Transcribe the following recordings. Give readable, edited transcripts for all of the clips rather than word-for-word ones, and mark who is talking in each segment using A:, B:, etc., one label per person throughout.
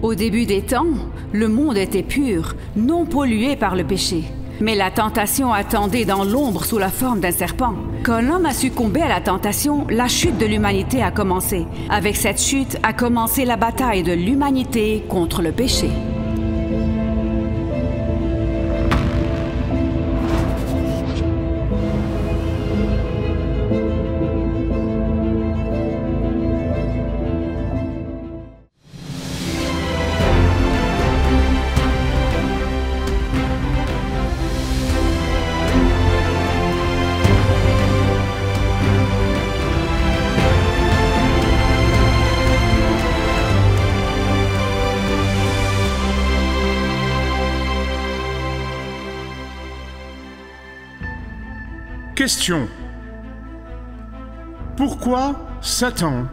A: Au début des temps, le monde était pur, non pollué par le péché. Mais la tentation attendait dans l'ombre sous la forme d'un serpent. Quand l'homme a succombé à la tentation, la chute de l'humanité a commencé. Avec cette chute a commencé la bataille de l'humanité contre le péché.
B: Question. Pourquoi Satan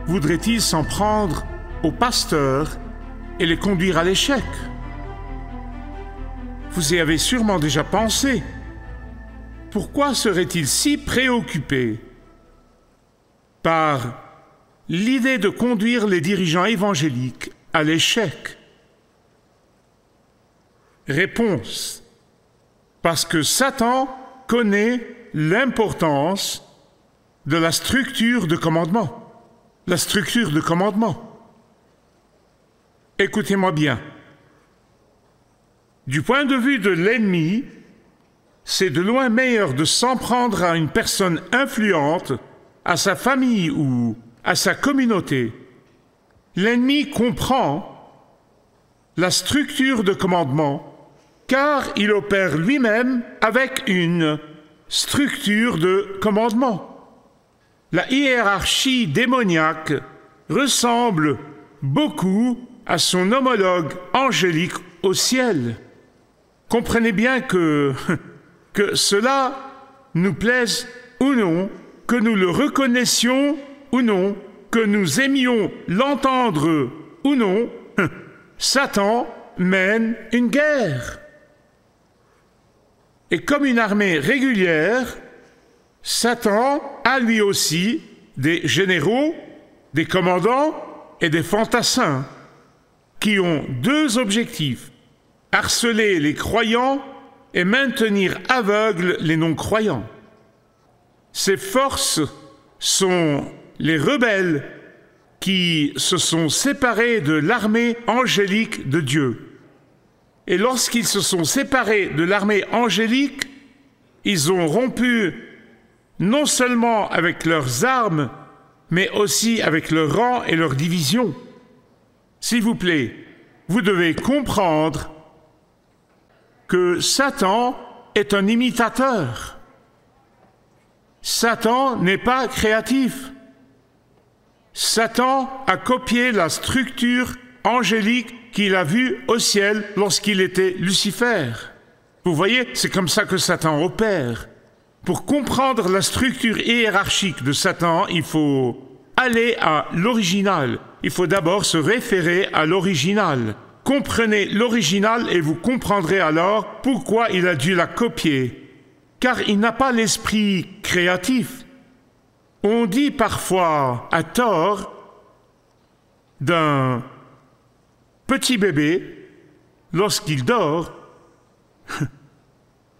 B: voudrait-il s'en prendre aux pasteurs et les conduire à l'échec? Vous y avez sûrement déjà pensé. Pourquoi serait-il si préoccupé par l'idée de conduire les dirigeants évangéliques à l'échec? Réponse. Parce que Satan connaît l'importance de la structure de commandement. La structure de commandement. Écoutez-moi bien. Du point de vue de l'ennemi, c'est de loin meilleur de s'en prendre à une personne influente, à sa famille ou à sa communauté. L'ennemi comprend la structure de commandement car il opère lui-même avec une structure de commandement. La hiérarchie démoniaque ressemble beaucoup à son homologue angélique au ciel. Comprenez bien que cela nous plaise ou non, que nous le reconnaissions ou non, que nous aimions l'entendre ou non, Satan mène une guerre. Et comme une armée régulière, Satan a lui aussi des généraux, des commandants et des fantassins qui ont deux objectifs: harceler les croyants et maintenir aveugles les non-croyants. Ces forces sont les rebelles qui se sont séparés de l'armée angélique de Dieu. Et lorsqu'ils se sont séparés de l'armée angélique, ils ont rompu non seulement avec leurs armes, mais aussi avec leur rang et leur division. S'il vous plaît, vous devez comprendre que Satan est un imitateur. Satan n'est pas créatif. Satan a copié la structure angélique qu'il a vue au ciel lorsqu'il était Lucifer. Vous voyez, c'est comme ça que Satan opère. Pour comprendre la structure hiérarchique de Satan, il faut aller à l'original. Il faut d'abord se référer à l'original. Comprenez l'original et vous comprendrez alors pourquoi il a dû la copier. Car il n'a pas l'esprit créatif. On dit parfois à tort d'un petit bébé, lorsqu'il dort,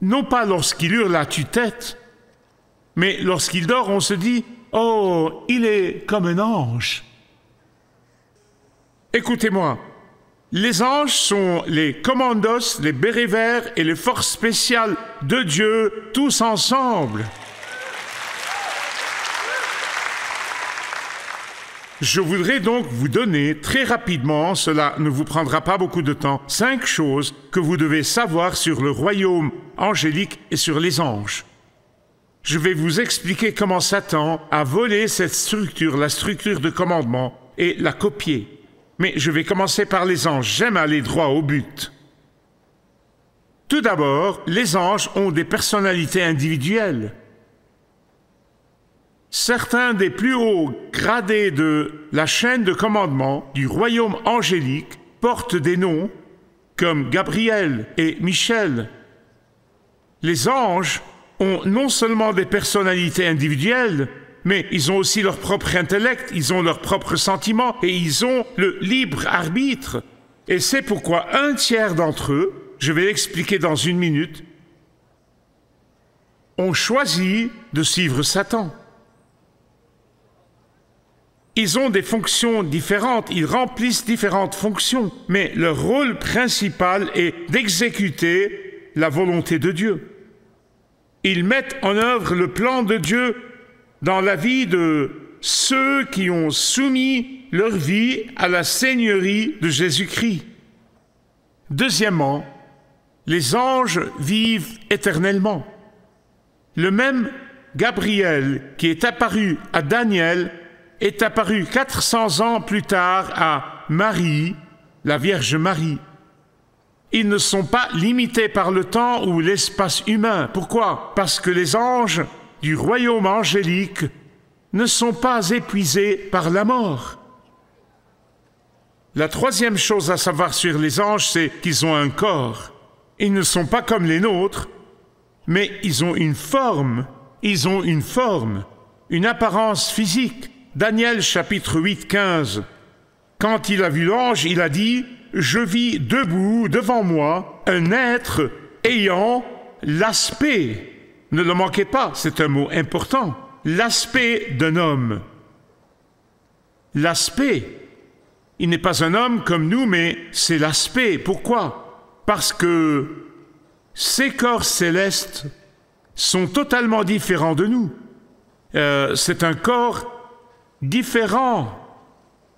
B: non pas lorsqu'il hurle à tue-tête, mais lorsqu'il dort, on se dit « Oh, il est comme un ange ». Écoutez-moi, les anges sont les commandos, les bérets verts et les forces spéciales de Dieu, tous ensemble. Je voudrais donc vous donner très rapidement, cela ne vous prendra pas beaucoup de temps, 5 choses que vous devez savoir sur le royaume angélique et sur les anges. Je vais vous expliquer comment Satan a volé cette structure, la structure de commandement, et l'a copiée. Mais je vais commencer par les anges. J'aime aller droit au but. Tout d'abord, les anges ont des personnalités individuelles. Certains des plus hauts gradés de la chaîne de commandement du royaume angélique portent des noms comme Gabriel et Michel. Les anges ont non seulement des personnalités individuelles, mais ils ont aussi leur propre intellect, ils ont leurs propres sentiments et ils ont le libre arbitre. Et c'est pourquoi un tiers d'entre eux, je vais l'expliquer dans une minute, ont choisi de suivre Satan. Ils ont des fonctions différentes, ils remplissent différentes fonctions, mais leur rôle principal est d'exécuter la volonté de Dieu. Ils mettent en œuvre le plan de Dieu dans la vie de ceux qui ont soumis leur vie à la seigneurie de Jésus-Christ. Deuxièmement, les anges vivent éternellement. Le même Gabriel qui est apparu à Daniel est apparu 400 ans plus tard à Marie, la Vierge Marie. Ils ne sont pas limités par le temps ou l'espace humain. Pourquoi? Parce que les anges du royaume angélique ne sont pas épuisés par la mort. La troisième chose à savoir sur les anges, c'est qu'ils ont un corps. Ils ne sont pas comme les nôtres, mais ils ont une forme. Ils ont une forme, une apparence physique. Daniel chapitre 8, 15. Quand il a vu l'ange, il a dit « Je vis debout devant moi un être ayant l'aspect ». Ne le manquez pas, c'est un mot important. L'aspect d'un homme. L'aspect. Il n'est pas un homme comme nous, mais c'est l'aspect. Pourquoi? Parce que ces corps célestes sont totalement différents de nous. C'est un corps différent.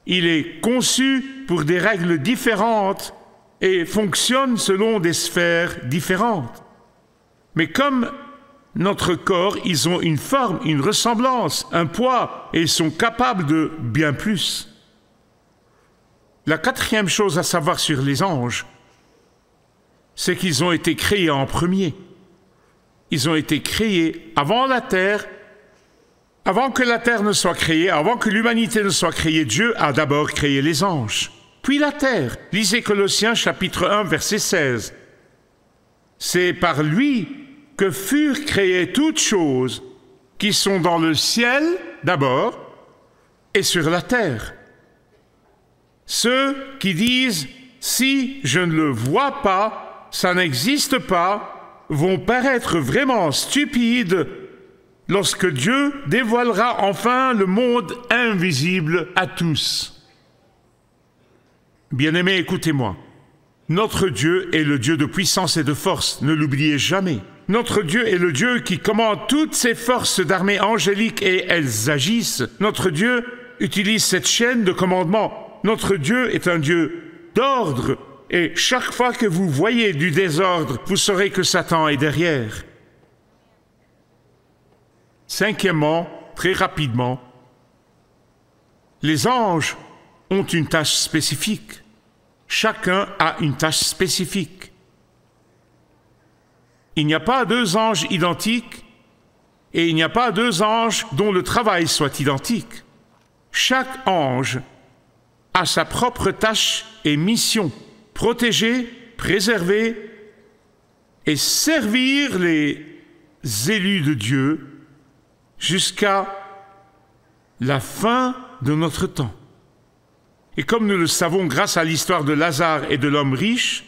B: Il est conçu pour des règles différentes et fonctionne selon des sphères différentes. Mais comme notre corps, ils ont une forme, une ressemblance, un poids, et ils sont capables de bien plus. La quatrième chose à savoir sur les anges, c'est qu'ils ont été créés en premier. Ils ont été créés avant la terre. Avant que la terre ne soit créée, avant que l'humanité ne soit créée, Dieu a d'abord créé les anges, puis la terre. Lisez Colossiens chapitre 1, verset 16. C'est par lui que furent créées toutes choses qui sont dans le ciel d'abord et sur la terre. Ceux qui disent « si je ne le vois pas, ça n'existe pas » vont paraître vraiment stupides lorsque Dieu dévoilera enfin le monde invisible à tous. Bien-aimés, écoutez-moi. Notre Dieu est le Dieu de puissance et de force, ne l'oubliez jamais. Notre Dieu est le Dieu qui commande toutes ses forces d'armée angéliques et elles agissent. Notre Dieu utilise cette chaîne de commandement. Notre Dieu est un Dieu d'ordre et chaque fois que vous voyez du désordre, vous saurez que Satan est derrière. Cinquièmement, très rapidement, les anges ont une tâche spécifique. Chacun a une tâche spécifique. Il n'y a pas deux anges identiques et il n'y a pas deux anges dont le travail soit identique. Chaque ange a sa propre tâche et mission. Protéger, préserver et servir les élus de Dieu jusqu'à la fin de notre temps. Et comme nous le savons grâce à l'histoire de Lazare et de l'homme riche,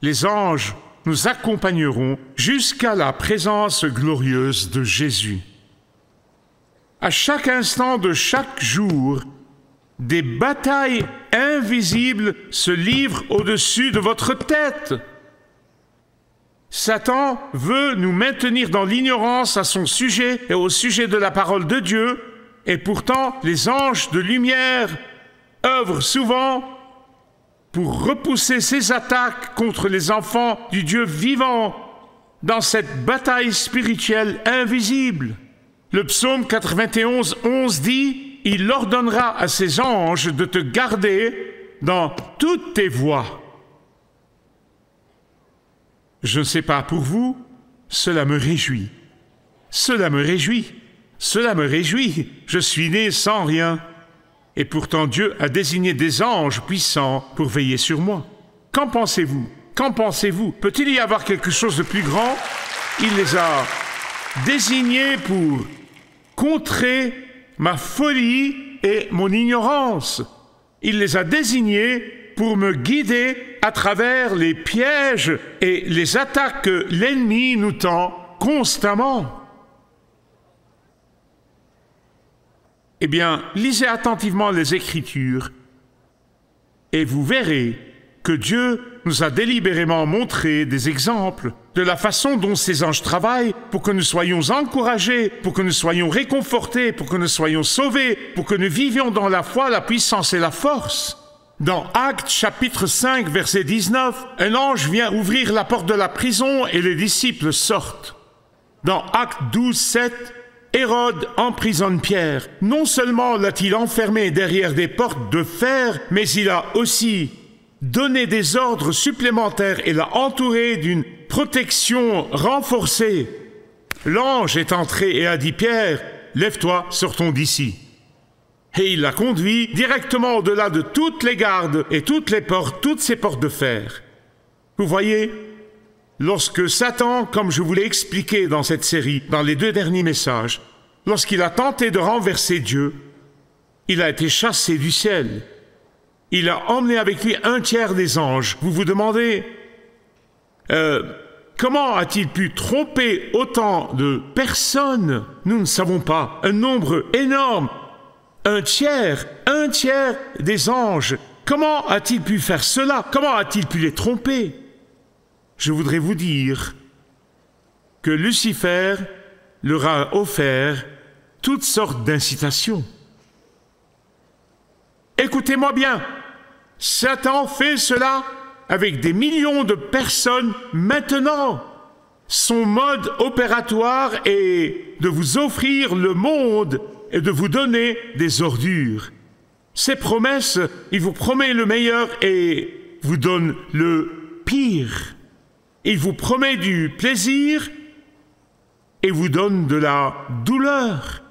B: les anges nous accompagneront jusqu'à la présence glorieuse de Jésus. À chaque instant de chaque jour, des batailles invisibles se livrent au-dessus de votre tête. Satan veut nous maintenir dans l'ignorance à son sujet et au sujet de la parole de Dieu, et pourtant les anges de lumière œuvrent souvent pour repousser ces attaques contre les enfants du Dieu vivant dans cette bataille spirituelle invisible. Le psaume 91, 11 dit « Il ordonnera à ses anges de te garder dans toutes tes voies. » Je ne sais pas pour vous, cela me réjouit. Cela me réjouit. Cela me réjouit. Je suis né sans rien. Et pourtant Dieu a désigné des anges puissants pour veiller sur moi. Qu'en pensez-vous? Qu'en pensez-vous? Peut-il y avoir quelque chose de plus grand? Il les a désignés pour contrer ma folie et mon ignorance. Il les a désignés pour me guider à travers les pièges et les attaques que l'ennemi nous tend constamment. Eh bien, lisez attentivement les Écritures et vous verrez que Dieu nous a délibérément montré des exemples de la façon dont ces anges travaillent pour que nous soyons encouragés, pour que nous soyons réconfortés, pour que nous soyons sauvés, pour que nous vivions dans la foi, la puissance et la force. Dans Actes chapitre 5, verset 19, un ange vient ouvrir la porte de la prison et les disciples sortent. Dans Actes 12, 7, Hérode emprisonne Pierre. Non seulement l'a-t-il enfermé derrière des portes de fer, mais il a aussi donné des ordres supplémentaires et l'a entouré d'une protection renforcée. L'ange est entré et a dit « Pierre, lève-toi, sortons d'ici ». Et il l'a conduit directement au-delà de toutes les gardes et toutes les portes, toutes ces portes de fer. Vous voyez, lorsque Satan, comme je vous l'ai expliqué dans cette série, dans les 2 derniers messages, lorsqu'il a tenté de renverser Dieu, il a été chassé du ciel. Il a emmené avec lui 1/3 des anges. Vous vous demandez, comment a-t-il pu tromper autant de personnes? Nous ne savons pas. Un nombre énorme. 1/3 des anges. Comment a-t-il pu faire cela? Comment a-t-il pu les tromper? Je voudrais vous dire que Lucifer leur a offert toutes sortes d'incitations. Écoutez-moi bien, Satan fait cela avec des millions de personnes maintenant. Son mode opératoire est de vous offrir le monde et de vous donner des ordures. Ses promesses, il vous promet le meilleur et vous donne le pire. Il vous promet du plaisir et vous donne de la douleur.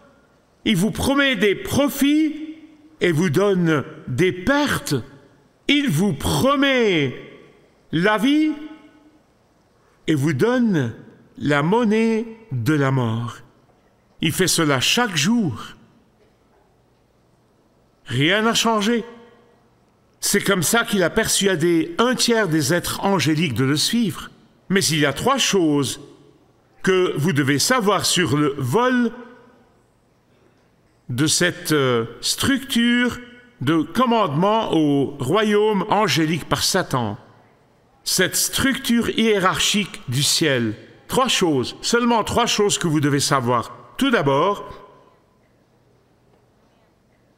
B: Il vous promet des profits et vous donne des pertes. Il vous promet la vie et vous donne la monnaie de la mort. Il fait cela chaque jour. Rien n'a changé. C'est comme ça qu'il a persuadé 1/3 des êtres angéliques de le suivre. Mais il y a 3 choses que vous devez savoir sur le vol de cette structure de commandement au royaume angélique par Satan. Cette structure hiérarchique du ciel. 3 choses, seulement 3 choses que vous devez savoir. Tout d'abord,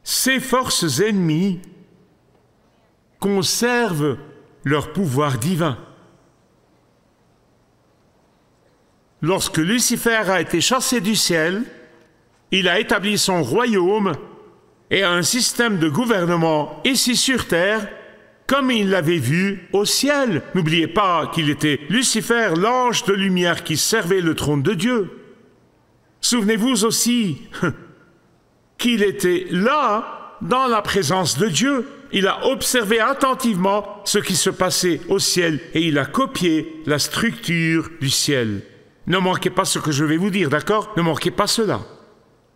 B: ces forces ennemies conservent leur pouvoir divin. Lorsque Lucifer a été chassé du ciel, il a établi son royaume et un système de gouvernement ici sur terre, comme il l'avait vu au ciel. N'oubliez pas qu'il était Lucifer, l'ange de lumière qui servait le trône de Dieu. Souvenez-vous aussi qu'il était là, dans la présence de Dieu. Il a observé attentivement ce qui se passait au ciel et il a copié la structure du ciel. Ne manquez pas ce que je vais vous dire, d'accord? Ne manquez pas cela.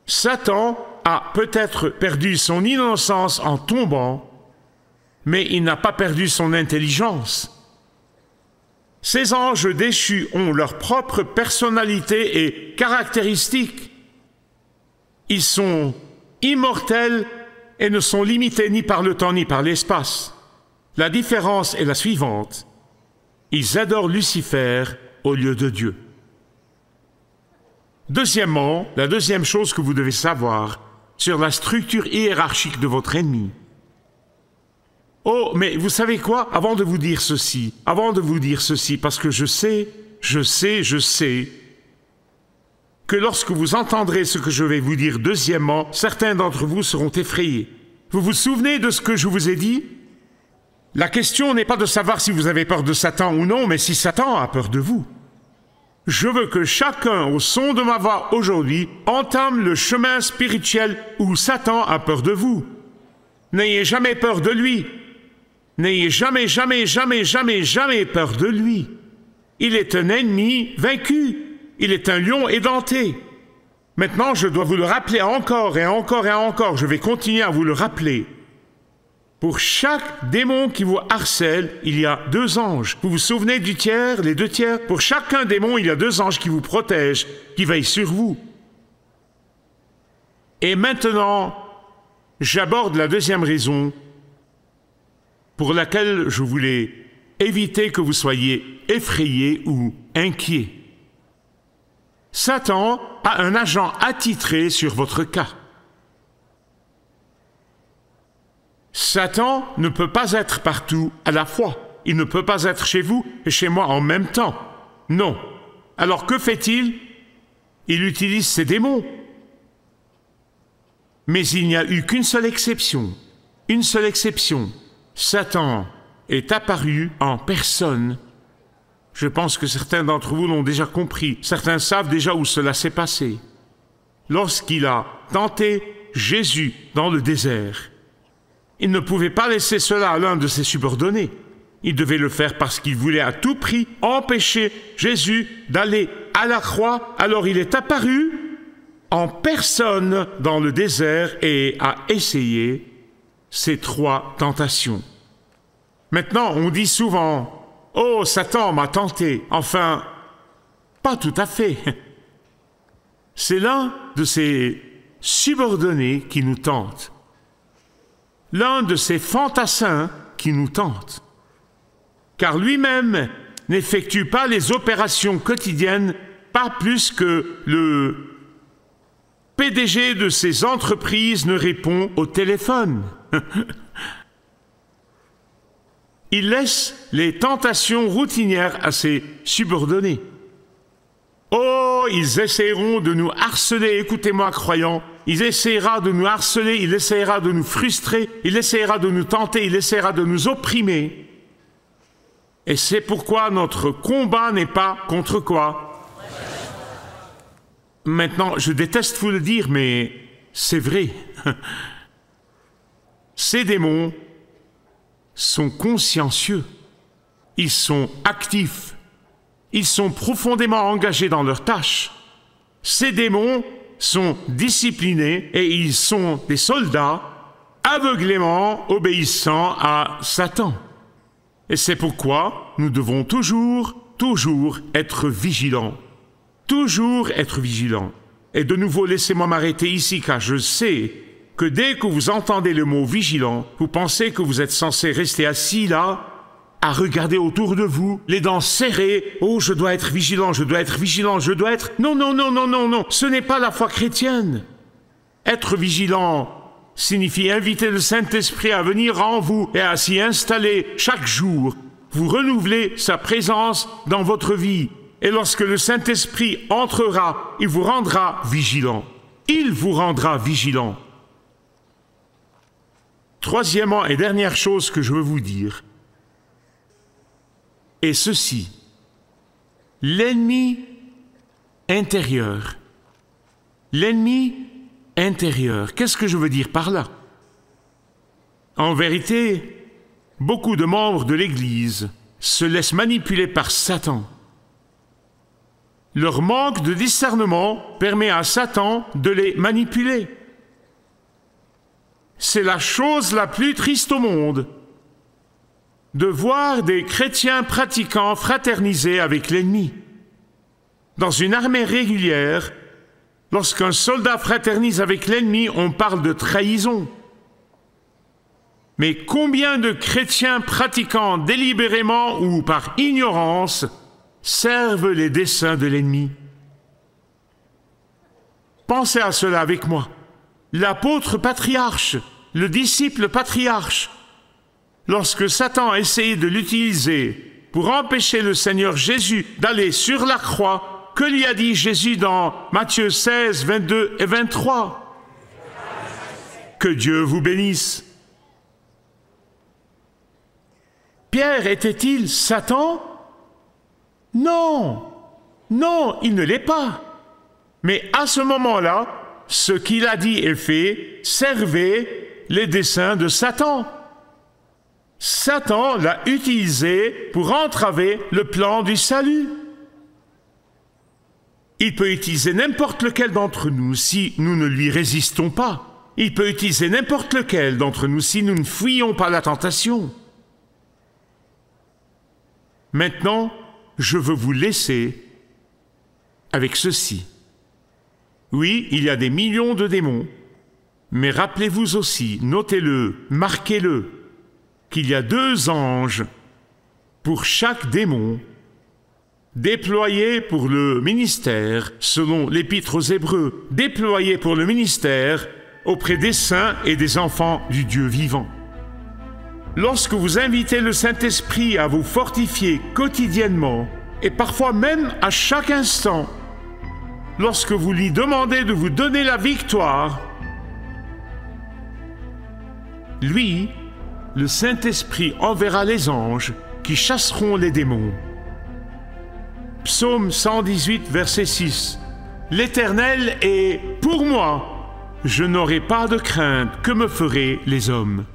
B: Satan a peut-être perdu son innocence en tombant, mais il n'a pas perdu son intelligence. Ces anges déchus ont leur propre personnalité et caractéristiques. Ils sont immortels et ne sont limités ni par le temps ni par l'espace. La différence est la suivante. Ils adorent Lucifer au lieu de Dieu. Deuxièmement, la deuxième chose que vous devez savoir sur la structure hiérarchique de votre ennemi. Oh, mais vous savez quoi? Avant de vous dire ceci, parce que je sais que lorsque vous entendrez ce que je vais vous dire deuxièmement, certains d'entre vous seront effrayés. Vous vous souvenez de ce que je vous ai dit? La question n'est pas de savoir si vous avez peur de Satan ou non, mais si Satan a peur de vous. Je veux que chacun, au son de ma voix aujourd'hui, entame le chemin spirituel où Satan a peur de vous. N'ayez jamais peur de lui. N'ayez jamais peur de lui. Il est un ennemi vaincu. Il est un lion édenté. Maintenant, je dois vous le rappeler encore et encore et encore. Je vais continuer à vous le rappeler. Pour chaque démon qui vous harcèle, il y a 2 anges. Vous vous souvenez du tiers, les 2 tiers? Pour chacun démon, il y a 2 anges qui vous protègent, qui veillent sur vous. Et maintenant, j'aborde la 2e raison pour laquelle je voulais éviter que vous soyez effrayés ou inquiets. Satan a un agent attitré sur votre cas. Satan ne peut pas être partout à la fois. Il ne peut pas être chez vous et chez moi en même temps. Non. Alors que fait-il? Il utilise ses démons. Mais il n'y a eu qu'une seule exception. Une seule exception. Satan est apparu en personne. Je pense que certains d'entre vous l'ont déjà compris. Certains savent déjà où cela s'est passé. Lorsqu'il a tenté Jésus dans le désert, il ne pouvait pas laisser cela à l'un de ses subordonnés. Il devait le faire parce qu'il voulait à tout prix empêcher Jésus d'aller à la croix. Alors il est apparu en personne dans le désert et a essayé ces 3 tentations. Maintenant, on dit souvent « Oh, Satan m'a tenté ». Enfin, pas tout à fait. C'est l'un de ses subordonnés qui nous tente. L'un de ces fantassins qui nous tente. Car lui-même n'effectue pas les opérations quotidiennes, pas plus que le PDG de ces entreprises ne répond au téléphone. Il laisse les tentations routinières à ses subordonnés. Oh, ils essaieront de nous harceler, écoutez-moi croyants, il essaiera de nous harceler, il essaiera de nous frustrer, il essaiera de nous tenter, il essaiera de nous opprimer. Et c'est pourquoi notre combat n'est pas contre quoi? Maintenant, je déteste vous le dire, mais c'est vrai. Ces démons sont consciencieux, ils sont actifs, ils sont profondément engagés dans leurs tâches. Ces démons sont disciplinés et ils sont des soldats aveuglément obéissants à Satan. Et c'est pourquoi nous devons toujours être vigilants. Toujours être vigilants. Et de nouveau, laissez-moi m'arrêter ici, car je sais que dès que vous entendez le mot vigilant, vous pensez que vous êtes censé rester assis là, à regarder autour de vous, les dents serrées. Oh, je dois être vigilant, je dois être vigilant, je dois être... Non, non, non, non, non, non, ce n'est pas la foi chrétienne. Être vigilant signifie inviter le Saint-Esprit à venir en vous et à s'y installer chaque jour. Vous renouvelez sa présence dans votre vie. Et lorsque le Saint-Esprit entrera, il vous rendra vigilant. Il vous rendra vigilant. Troisièmement et dernière chose que je veux vous dire, et ceci, l'ennemi intérieur. L'ennemi intérieur. Qu'est-ce que je veux dire par là? En vérité, beaucoup de membres de l'Église se laissent manipuler par Satan. Leur manque de discernement permet à Satan de les manipuler. C'est la chose la plus triste au monde, de voir des chrétiens pratiquants fraterniser avec l'ennemi. Dans une armée régulière, lorsqu'un soldat fraternise avec l'ennemi, on parle de trahison. Mais combien de chrétiens pratiquant délibérément ou par ignorance servent les desseins de l'ennemi? Pensez à cela avec moi. L'apôtre patriarche, le disciple patriarche, lorsque Satan a essayé de l'utiliser pour empêcher le Seigneur Jésus d'aller sur la croix, que lui a dit Jésus dans Matthieu 16, 22 et 23? Que Dieu vous bénisse. Pierre était-il Satan? Non, non, il ne l'est pas. Mais à ce moment-là, ce qu'il a dit et fait servait les desseins de Satan. Satan l'a utilisé pour entraver le plan du salut. Il peut utiliser n'importe lequel d'entre nous si nous ne lui résistons pas. Il peut utiliser n'importe lequel d'entre nous si nous ne fuyons pas la tentation. Maintenant, je veux vous laisser avec ceci. Oui, il y a des millions de démons, mais rappelez-vous aussi, notez-le, marquez-le, qu'il y a 2 anges pour chaque démon, déployés pour le ministère, selon l'Épître aux Hébreux, déployés pour le ministère auprès des saints et des enfants du Dieu vivant. Lorsque vous invitez le Saint-Esprit à vous fortifier quotidiennement, et parfois même à chaque instant, lorsque vous lui demandez de vous donner la victoire, lui, le Saint-Esprit enverra les anges qui chasseront les démons. Psaume 118, verset 6. L'Éternel est pour moi, je n'aurai pas de crainte, que me feraient les hommes?